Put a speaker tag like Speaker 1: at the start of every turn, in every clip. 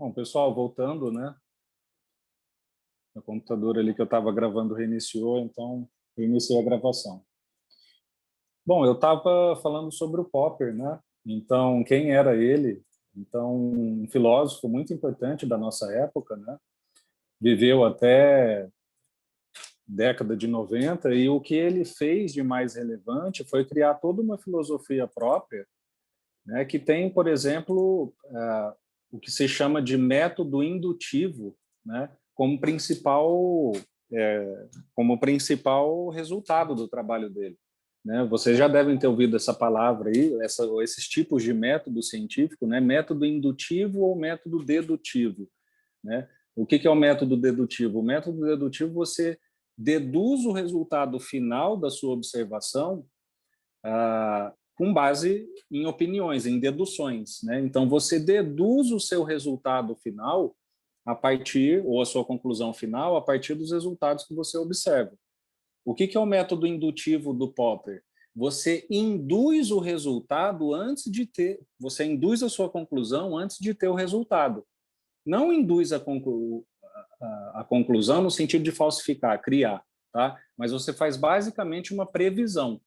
Speaker 1: Bom, pessoal, voltando, né? O computador ali que eu estava gravando reiniciou, então eu iniciei a gravação. Bom, eu estava falando sobre o Popper, né? Então, quem era ele? Então, um filósofo muito importante da nossa época, né? Viveu até década de 90 e o que ele fez de mais relevante foi criar toda uma filosofia própria, né? Que tem, por exemplo, o que se chama de método indutivo, né? Como principal resultado do trabalho dele, né? Vocês já devem ter ouvido essa palavra aí, esses tipos de método científico, né? Método indutivo ou método dedutivo, né? O que é o método dedutivo? O método dedutivo, você deduz o resultado final da sua observação com base em opiniões, em deduções, né? Então, você deduz o seu resultado final a partir, ou a sua conclusão final, a partir dos resultados que você observa. O que é o método indutivo do Popper? Você induz o resultado antes de ter, você induz a sua conclusão antes de ter o resultado. Não induz a conclusão no sentido de falsificar, criar, tá? Mas você faz basicamente uma previsão.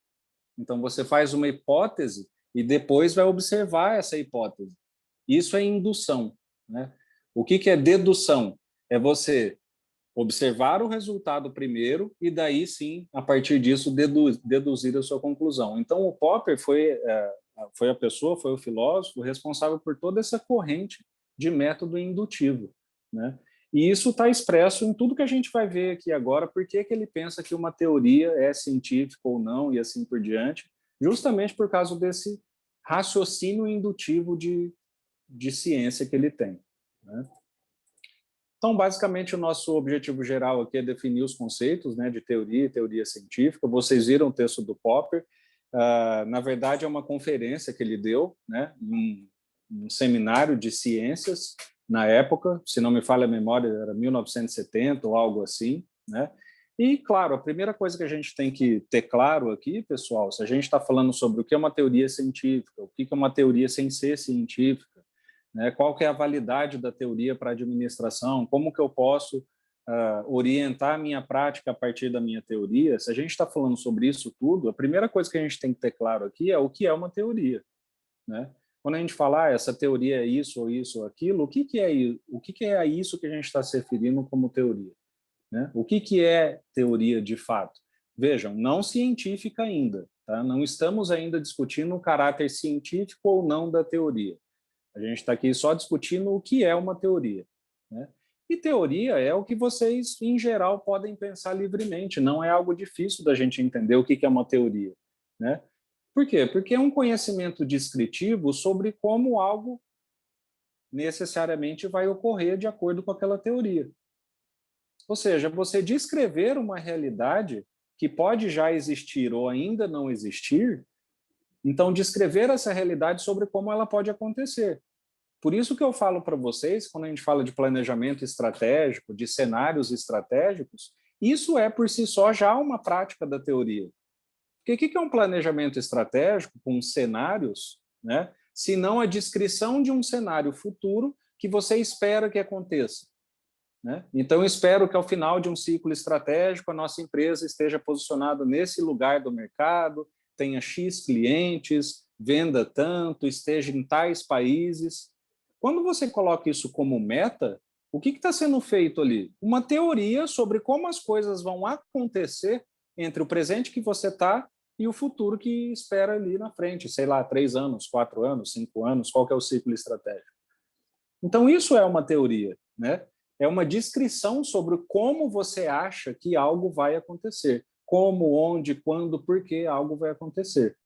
Speaker 1: Então, você faz uma hipótese e depois vai observar essa hipótese. Isso é indução, né? O que é dedução? É você observar o resultado primeiro e daí sim, a partir disso, deduzir a sua conclusão. Então, o Popper foi a pessoa, foi o filósofo responsável por toda essa corrente de método indutivo, né? E isso está expresso em tudo que a gente vai ver aqui agora, por que ele pensa que uma teoria é científica ou não, e assim por diante, justamente por causa desse raciocínio indutivo de ciência que ele tem, né? Então, basicamente, o nosso objetivo geral aqui é definir os conceitos, né, de teoria e teoria científica. Vocês viram o texto do Popper. Na verdade, é uma conferência que ele deu, né, um seminário de ciências na época, se não me falha a memória, era 1970 ou algo assim, né? E, claro, a primeira coisa que a gente tem que ter claro aqui, pessoal, se a gente está falando sobre o que é uma teoria científica, o que é uma teoria sem ser científica, né? Qual que é a validade da teoria para a administração, como que eu posso orientar a minha prática a partir da minha teoria. Se a gente está falando sobre isso tudo, a primeira coisa que a gente tem que ter claro aqui é o que é uma teoria, né? Quando a gente fala essa teoria é isso ou isso ou aquilo, o que é a isso que a gente está se referindo como teoria, né? O que é teoria de fato? Vejam, não científica ainda, tá? Não estamos ainda discutindo o caráter científico ou não da teoria. A gente está aqui só discutindo o que é uma teoria, né? E teoria é o que vocês, em geral, podem pensar livremente. Não é algo difícil da gente entender o que é uma teoria, né? Por quê? Porque é um conhecimento descritivo sobre como algo necessariamente vai ocorrer de acordo com aquela teoria. Ou seja, você descrever uma realidade que pode já existir ou ainda não existir, então descrever essa realidade sobre como ela pode acontecer. Por isso que eu falo para vocês, quando a gente fala de planejamento estratégico, de cenários estratégicos, isso é por si só já uma prática da teoria. Porque o que é um planejamento estratégico com cenários, né? Se não a descrição de um cenário futuro que você espera que aconteça, né? Então, eu espero que ao final de um ciclo estratégico a nossa empresa esteja posicionada nesse lugar do mercado, tenha X clientes, venda tanto, esteja em tais países. Quando você coloca isso como meta, o que está sendo feito ali? Uma teoria sobre como as coisas vão acontecer entre o presente que você está e o futuro que espera ali na frente, sei lá, 3 anos, 4 anos, 5 anos, qual que é o ciclo estratégico. Então, isso é uma teoria, né? É uma descrição sobre como você acha que algo vai acontecer. Como, onde, quando, por que algo vai acontecer.